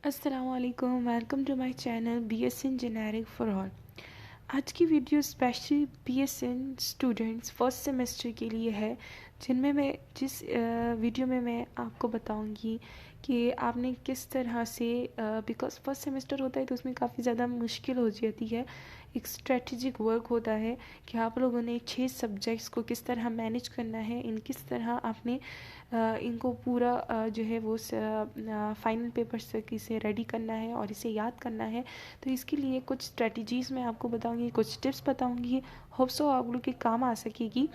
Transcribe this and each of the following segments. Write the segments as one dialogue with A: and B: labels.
A: अस्सलामुअलैकुम, welcome to my channel BSN generic for all. आज की video specially BSN students first semester के लिए है, जिस वीडियो में मैं आपको बताऊंगी कि आपने किस तरह से, बिकॉज फर्स्ट सेमेस्टर होता है तो उसमें काफ़ी ज़्यादा मुश्किल हो जाती है। एक स्ट्रेटजिक वर्क होता है कि आप लोगों ने 6 सब्जेक्ट्स को किस तरह मैनेज करना है, किस तरह आपने इनको पूरा जो है वो फाइनल पेपर्स तक इसे रेडी करना है और इसे याद करना है। तो इसके लिए कुछ स्ट्रेटजीज़ मैं आपको बताऊंगी, कुछ टिप्स बताऊंगी, होप सो आप लोग के काम आ सकेगी,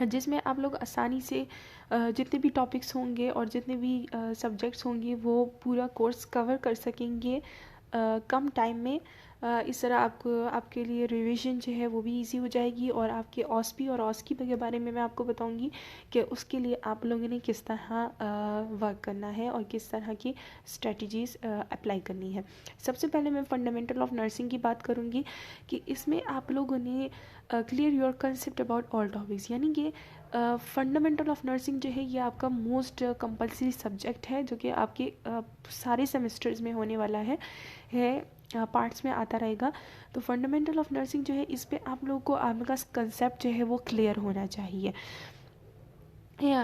A: जिसमें आप लोग आसानी से जितने भी टॉपिक्स होंगे और जितने भी सब्जेक्ट्स होंगे वो पूरा कोर्स कवर कर सकेंगे कम टाइम में। इस तरह आपको आपके लिए रिवीजन जो है वो भी इजी हो जाएगी, और आपके ऑस्पी और ऑस्की के बारे में मैं आपको बताऊंगी कि उसके लिए आप लोगों ने किस तरह वर्क करना है और किस तरह की स्ट्रेटजीज़ अप्लाई करनी है। सबसे पहले मैं फंडामेंटल ऑफ नर्सिंग की बात करूंगी कि इसमें आप लोगों ने clear your concept about all topics, यानी कि फंडामेंटल ऑफ नर्सिंग जो है ये आपका मोस्ट कंपलसरी सब्जेक्ट है, जो कि आपके सारे सेमेस्टर्स में होने वाला है पार्ट्स में आता रहेगा। तो फंडामेंटल ऑफ नर्सिंग जो है इस पे आप लोगों को आपका कंसेप्ट जो है वो क्लियर होना चाहिए।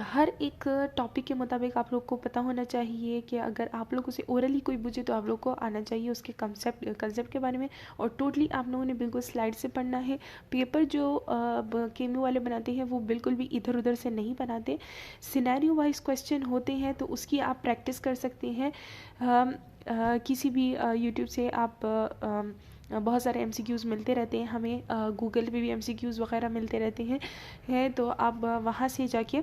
A: हर एक टॉपिक के मुताबिक आप लोग को पता होना चाहिए कि अगर आप लोगों से ओरली कोई पूछे तो आप लोग को आना चाहिए उसके कंसेप्ट के बारे में, और टोटली आप लोगों ने बिल्कुल स्लाइड से पढ़ना है। पेपर जो केम्यू वाले बनाते हैं वो बिल्कुल भी इधर उधर से नहीं बनाते, सिनेरियो वाइज क्वेश्चन होते हैं, तो उसकी आप प्रैक्टिस कर सकते हैं। किसी भी यूट्यूब से आप बहुत सारे MCQs मिलते रहते हैं हमें, गूगल पे भी MCQs वगैरह मिलते रहते हैं, तो आप वहाँ से जाके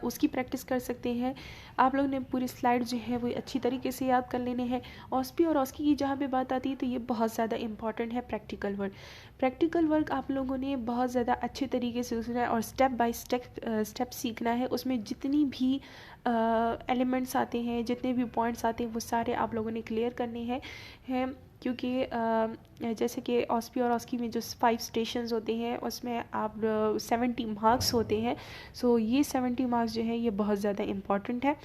A: उसकी प्रैक्टिस कर सकते हैं। आप लोग ने पूरी स्लाइड जो है वो अच्छी तरीके से याद कर लेने हैं। ऑस्पी और ऑस्की की जहाँ पे बात आती है तो ये बहुत ज़्यादा इंपॉर्टेंट है। प्रैक्टिकल वर्क आप लोगों ने बहुत ज़्यादा अच्छे तरीके से सीखना है और स्टेप बाय स्टेप सीखना है। उसमें जितनी भी एलिमेंट्स आते हैं, जितने भी पॉइंट्स आते हैं, वो सारे आप लोगों ने क्लियर करने हैं क्योंकि जैसे कि ऑस्पी और ऑस्की में जो 5 स्टेशंस होते हैं उसमें आप 70 मार्क्स होते हैं। सो ये 70 मार्क्स जो है ये बहुत ज़्यादा इम्पॉर्टेंट है,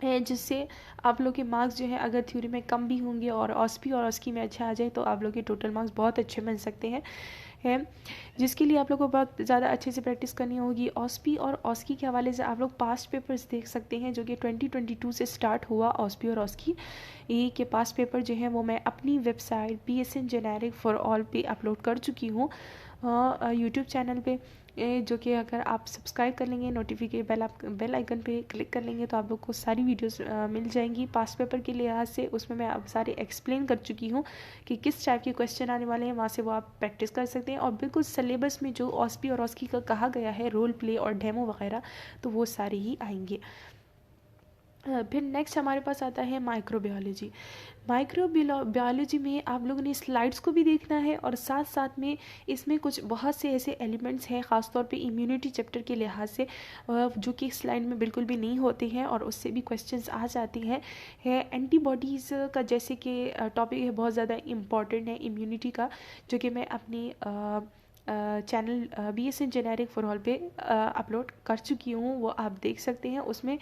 A: जिससे आप लोग के मार्क्स जो है अगर थ्योरी में कम भी होंगे और ऑस्पी और ऑस्की में अच्छा आ जाए तो आप लोग के टोटल मार्क्स बहुत अच्छे बन सकते हैं, जिसके लिए आप लोग को बहुत ज़्यादा अच्छे से प्रैक्टिस करनी होगी। ऑस्पी और ऑस्की के हवाले से आप लोग पास्ट पेपर्स देख सकते हैं जो कि 2022 से स्टार्ट हुआ। ऑस्पी और ऑस्की ये के पास्ट पेपर जो है वो मैं अपनी website BSN generic for all पे अपलोड कर चुकी हूँ यूट्यूब चैनल पे, जो कि अगर आप सब्सक्राइब कर लेंगे, नोटिफिकेशन बेल आइकन पे क्लिक कर लेंगे तो आप लोग को सारी वीडियोस मिल जाएंगी पास्ट पेपर के लिहाज से। उसमें मैं अब सारे एक्सप्लेन कर चुकी हूँ कि किस टाइप के क्वेश्चन आने वाले हैं, वहाँ से वो आप प्रैक्टिस कर सकते हैं। और बिल्कुल सिलेबस में जो ऑस्पी और ऑस्की का कहा गया है, रोल प्ले और डेमो वगैरह, तो वो सारे ही आएंगे। फिर नेक्स्ट हमारे पास आता है माइक्रोबायोलॉजी में आप लोगों ने स्लाइड्स को भी देखना है और साथ साथ में इसमें कुछ बहुत से ऐसे एलिमेंट्स हैं, ख़ासतौर पे इम्यूनिटी चैप्टर के लिहाज से, जो कि स्लाइड में बिल्कुल भी नहीं होते हैं और उससे भी क्वेश्चंस आ जाती हैं। एंटीबॉडीज़ का जैसे कि टॉपिक है, बहुत ज़्यादा इम्पॉर्टेंट है इम्यूनिटी का, जो कि मैं अपनी channel BSN generic for all पे अपलोड कर चुकी हूँ, वो आप देख सकते हैं। उसमें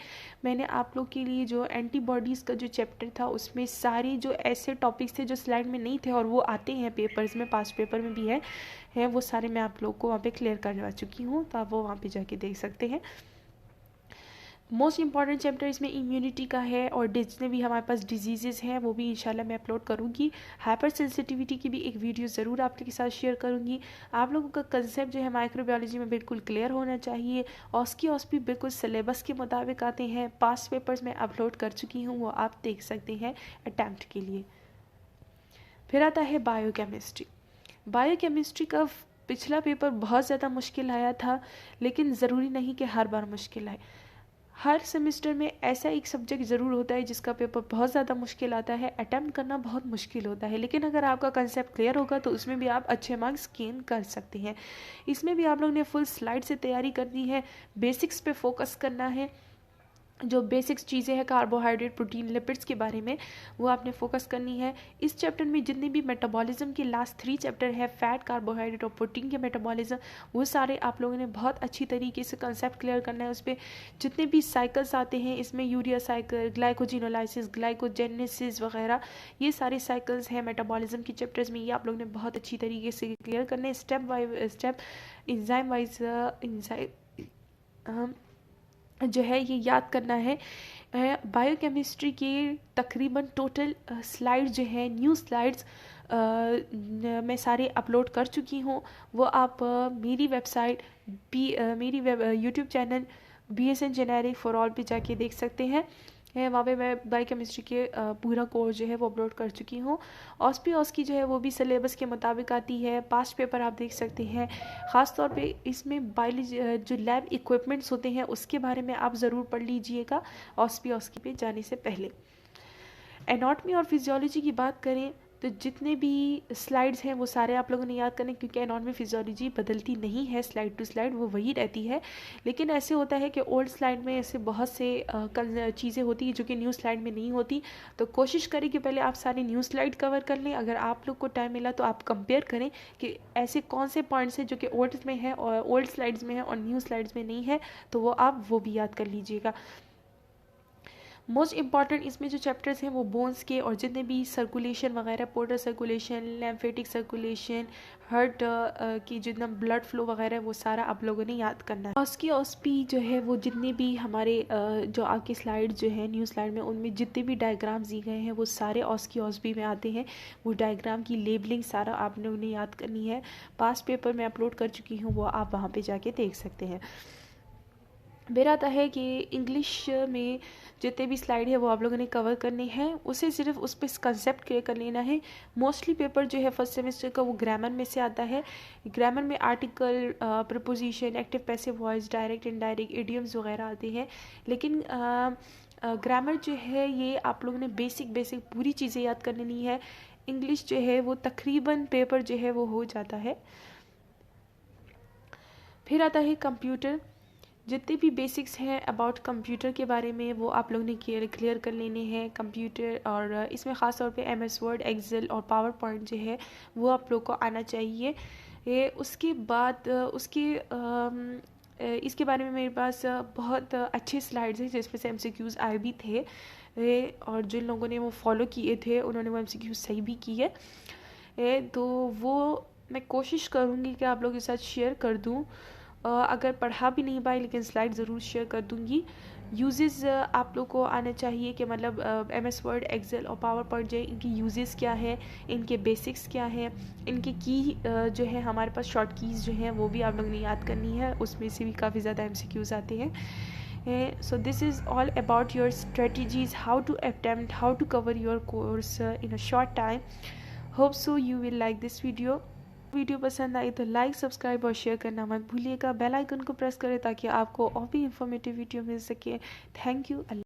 A: मैंने आप लोग के लिए जो एंटीबॉडीज़ का जो चैप्टर था उसमें सारे जो ऐसे टॉपिक्स थे जो स्लाइड में नहीं थे और वो आते हैं पेपर्स में, पास्ट पेपर में भी है वो सारे मैं आप लोग को वहाँ पे क्लियर करवा चुकी हूँ, तो आप वो वहाँ पे जाके देख सकते हैं। मोस्ट इंपॉर्टेंट चैप्टर इसमें इम्यूनिटी का है, और जितने भी हमारे पास डिजीज़ेज़ हैं वो भी इंशाल्लाह मैं अपलोड करूँगी। हाइपर सेंसिटिविटी की भी एक वीडियो ज़रूर आपके साथ शेयर करूँगी। आप लोगों का कंसेप्ट जो है माइक्रोबायोलॉजी में बिल्कुल क्लियर होना चाहिए। ऑस्की ऑस्पी बिल्कुल सिलेबस के मुताबिक आते हैं, पास्ट पेपर्स में अपलोड कर चुकी हूँ, वो आप देख सकते हैं अटैम्प्ट के लिए। फिर आता है बायोकेमिस्ट्री का पिछला पेपर बहुत ज़्यादा मुश्किल आया था, लेकिन ज़रूरी नहीं कि हर बार मुश्किल आए। हर सेमेस्टर में ऐसा एक सब्जेक्ट ज़रूर होता है जिसका पेपर बहुत ज़्यादा मुश्किल आता है, अटैम्प्ट करना बहुत मुश्किल होता है, लेकिन अगर आपका कंसेप्ट क्लियर होगा तो उसमें भी आप अच्छे मार्क्स गेन कर सकते हैं। इसमें भी आप लोग ने फुल स्लाइड से तैयारी करनी है, बेसिक्स पे फोकस करना है, जो बेसिक्स चीज़ें हैं कार्बोहाइड्रेट, प्रोटीन, लिपिड्स के बारे में, वो आपने फोकस करनी है। इस चैप्टर में जितने भी मेटाबॉलिज्म के लास्ट 3 चैप्टर है, फैट, कार्बोहाइड्रेट और प्रोटीन के मेटाबॉलिज्म, वो सारे आप लोगों ने बहुत अच्छी तरीके से कंसेप्ट क्लियर करना है। उस पर जितने भी साइकिल्स आते हैं, इसमें यूरिया साइकिल, ग्लाइकोजिनोलाइसिस, ग्लाइकोजेनेसिस वगैरह, ये सारे साइकिल्स हैं मेटाबॉलिज्म के चैप्टर्स में। ये आप लोगों ने बहुत अच्छी तरीके से क्लियर करना है, step by step, enzyme wise जो है ये याद करना है। बायोकेमिस्ट्री के तकरीबन टोटल स्लाइड जो है, न्यू स्लाइड्स मैं सारे अपलोड कर चुकी हूँ। वो आप मेरी वेबसाइट मेरी YouTube channel BSN generic for all पे जाके देख सकते हैं। वहाँ पे मैं बायोकेमिस्ट्री के पूरा कोर्स जो है वो अपलोड कर चुकी हूँ। ऑस की जो है वो भी सिलेबस के मुताबिक आती है। पास्ट पेपर आप देख सकते हैं। ख़ास तौर पे इसमें बायोलॉजी जो लैब इक्विपमेंट्स होते हैं उसके बारे में आप ज़रूर पढ़ लीजिएगा ऑस की पे जाने से पहले। एनाटॉमी और फिजियोलॉजी की बात करें तो जितने भी स्लाइड्स हैं वो सारे आप लोगों ने याद करने, क्योंकि एनाटॉमी फिजियोलॉजी बदलती नहीं है स्लाइड टू स्लाइड, वो वही रहती है। लेकिन ऐसे होता है कि ओल्ड स्लाइड में ऐसे बहुत से चीज़ें होती हैं जो कि न्यू स्लाइड में नहीं होती। तो कोशिश करें कि पहले आप सारी न्यू स्लाइड कवर कर लें। अगर आप लोग को टाइम मिला तो आप कंपेयर करें कि ऐसे कौन से पॉइंट्स हैं जो कि ओल्ड में है और ओल्ड स्लाइड्स में है और न्यू स्लाइड्स में नहीं है, तो वो आप वो भी याद कर लीजिएगा। मोस्ट इम्पॉर्टेंट इसमें जो चैप्टर्स हैं वो बोन्स के और जितने भी सर्कुलेशन वगैरह, portal circulation, lymphatic circulation, heart की जितना ब्लड फ्लो वगैरह, वो सारा आप लोगों ने याद करना है। ऑस्की जो है वो जितने भी हमारे जो आपके स्लाइड जो है न्यू स्लाइड में, उनमें जितने भी डायग्राम्स दिए गए हैं वो सारे ऑस्की में आते हैं। वो डायग्राम की लेबलिंग सारा आप लोगों ने याद करनी है। पास्ट पेपर में अपलोड कर चुकी हूँ, वो आप वहाँ पर जाके देख सकते हैं। मेरा आता है कि इंग्लिश में जितने भी स्लाइड है वो आप लोगों ने कवर करने हैं, उसे सिर्फ उस पर कंसेप्ट क्लियर कर लेना है। मोस्टली पेपर जो है फर्स्ट सेमेस्टर का वो ग्रामर में से आता है। ग्रामर में article, preposition, active passive voice, direct indirect, idioms वगैरह आते हैं। लेकिन ग्रामर जो है ये आप लोगों ने बेसिक पूरी चीज़ें याद कर लेनी है। इंग्लिश जो है वो तकरीबन पेपर जो है वो हो जाता है। फिर आता है कंप्यूटर। जितने भी बेसिक्स हैं अबाउट कंप्यूटर के बारे में वो आप लोगों ने क्लियर कर लेने हैं कंप्यूटर। और इसमें ख़ास तौर पे MS वर्ड, एक्सेल और पावर पॉइंट जो है वो आप लोग को आना चाहिए। उसके बाद इसके बारे में मेरे पास बहुत अच्छे स्लाइड्स हैं जिसमें से MCQs आए भी थे। और जिन लोगों ने वो फॉलो किए थे उन्होंने वो MCQs सही भी किए। तो वो मैं कोशिश करूँगी कि आप लोगों के साथ शेयर कर दूँ। अगर पढ़ा भी नहीं पाई लेकिन स्लाइड ज़रूर शेयर कर दूँगी। यूजेस आप लोग को आना चाहिए कि मतलब MS वर्ड, एक्सेल और पावर पॉइंट जो है इनकी यूजेस क्या है, इनके बेसिक्स क्या है, इनके की जो है हमारे पास शॉर्ट कीज़ जो हैं वो भी आप लोगों ने याद करनी है। उसमें से भी काफ़ी ज़्यादा MCQs आते हैं। So this is all about your strategies, how to attempt, how to cover your course in a short time. Hope so you will like this video पसंद आई तो लाइक, सब्सक्राइब और शेयर करना मत भूलिएगा। बेल आइकन को press करें ताकि आपको और भी इंफॉर्मेटिव वीडियो मिल सके। Thank you.